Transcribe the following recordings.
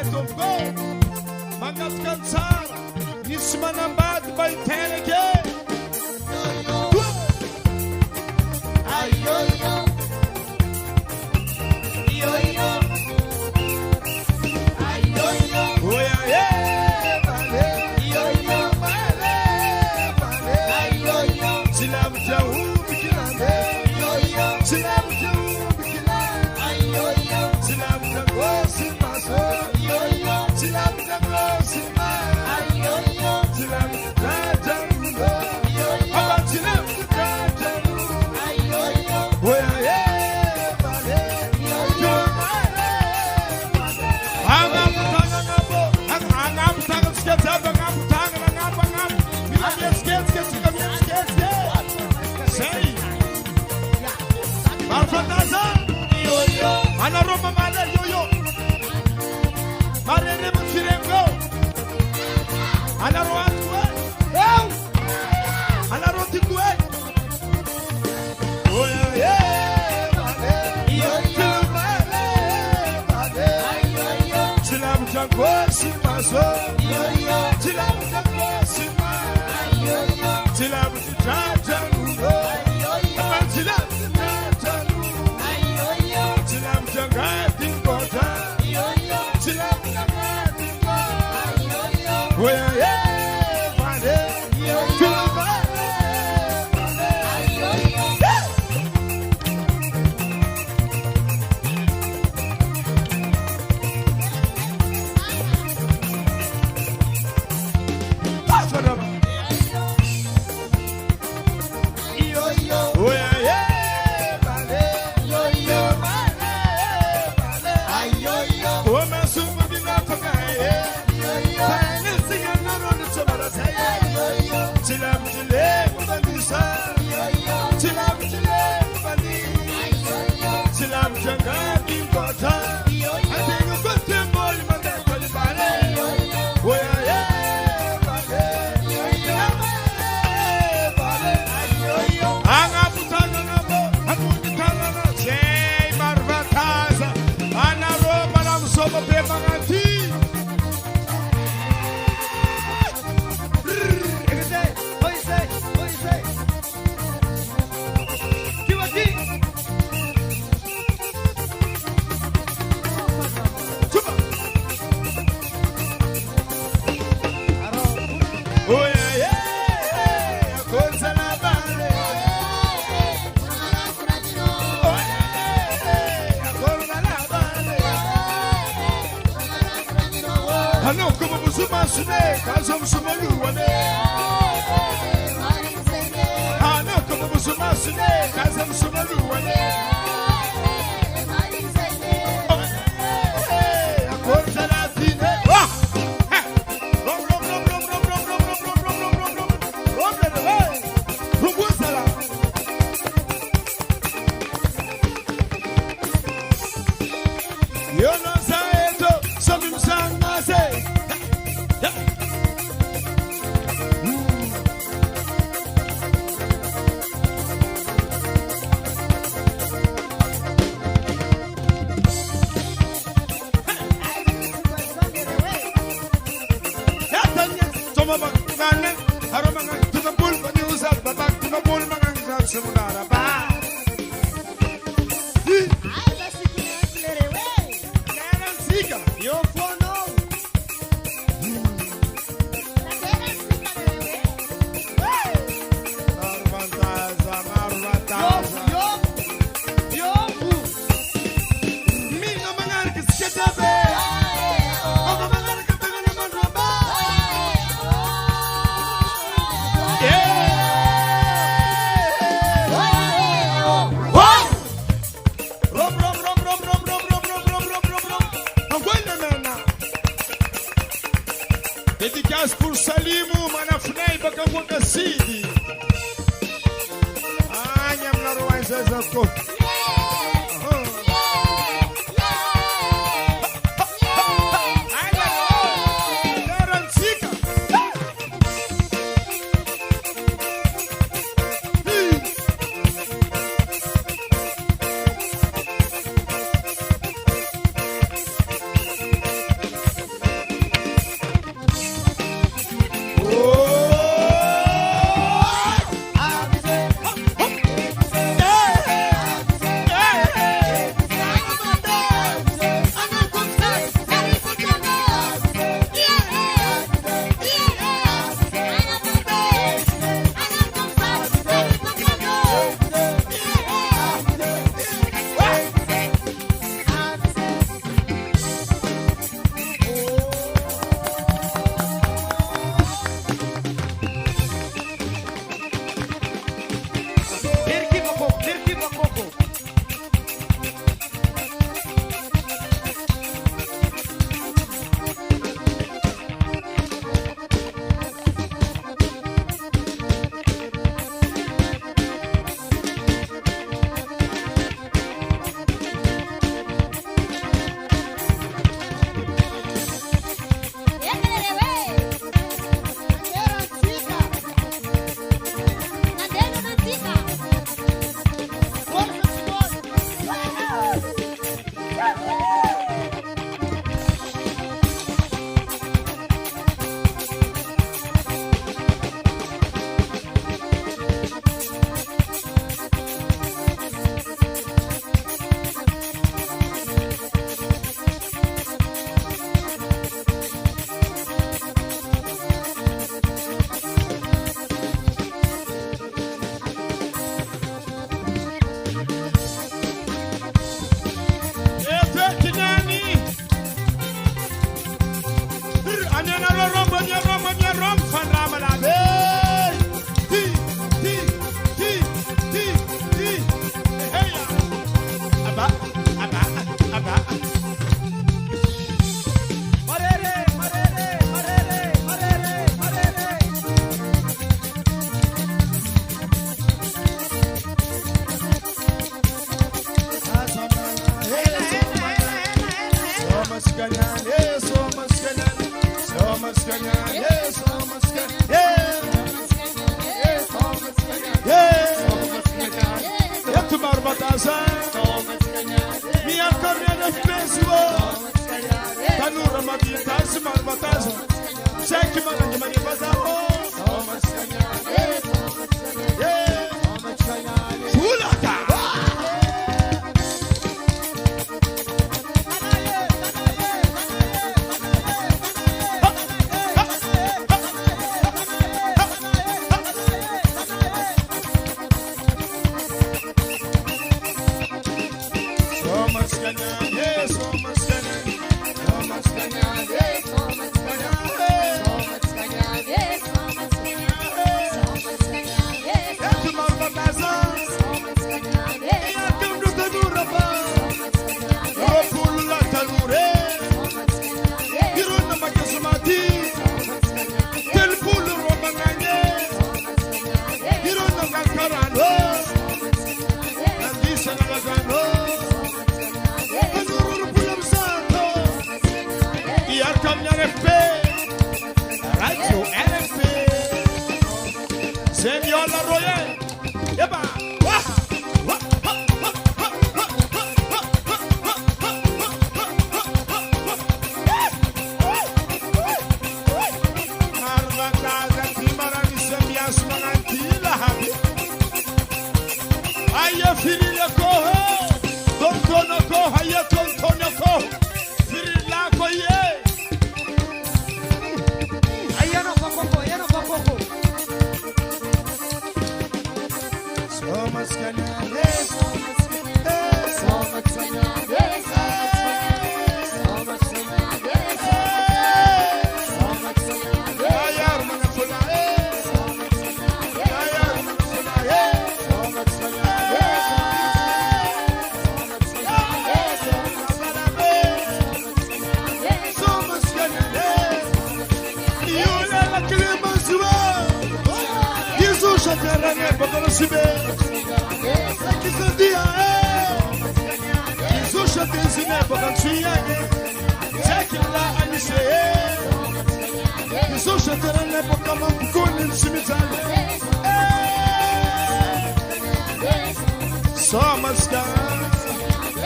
Spirit of God. Mangatkan tsara, nisy manambady mba hitena ke. Ana Roma male yo mare ne mutirengo ana roatwe ana rotikwe oya ye male yo male chilam chango simaso chilam chango sima chilam chango chilam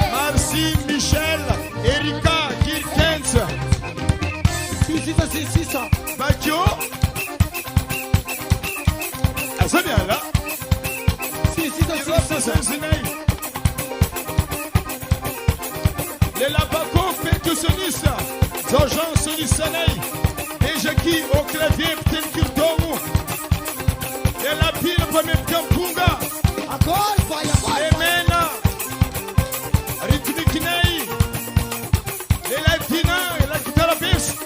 Merci Michel, Erika, Kirkens. Si, ça. Bakio. Ah, c'est bien là. Si, les Labaco percussionnistes, Jean Solissanei, et Jackie au clavier, Ptenkirtomu, et la pile pour mes Kampunga. Et Mena, Ritmikinei, et la Tina, et la guitare basse.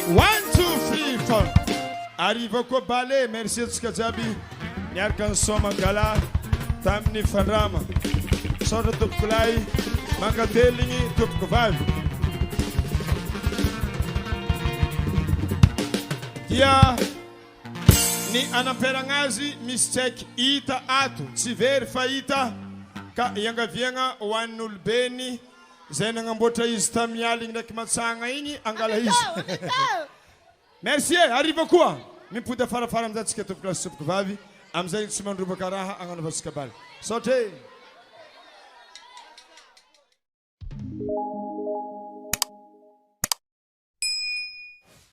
One, Arriva koa bale, merci atsika jiaby niaraka ny Somangala tamin'ny fandrama. Saotra tompoko lahy, mankateligny tompoko vavy. Dia ny anamperagna azy misy tsaiky hita ato, tsy very fa hita ka iangaviagna ho an'olobeny zay nagnamboatra izy tamin'ny aligny ndraiky matsagna igny angala izy. Merci, arriva koa. Mipody afarafara amin'izay tompoko lahy sy tompoko vavy amin'izay tsy mandrobaka raha agnanaovantsika baly. Saotra.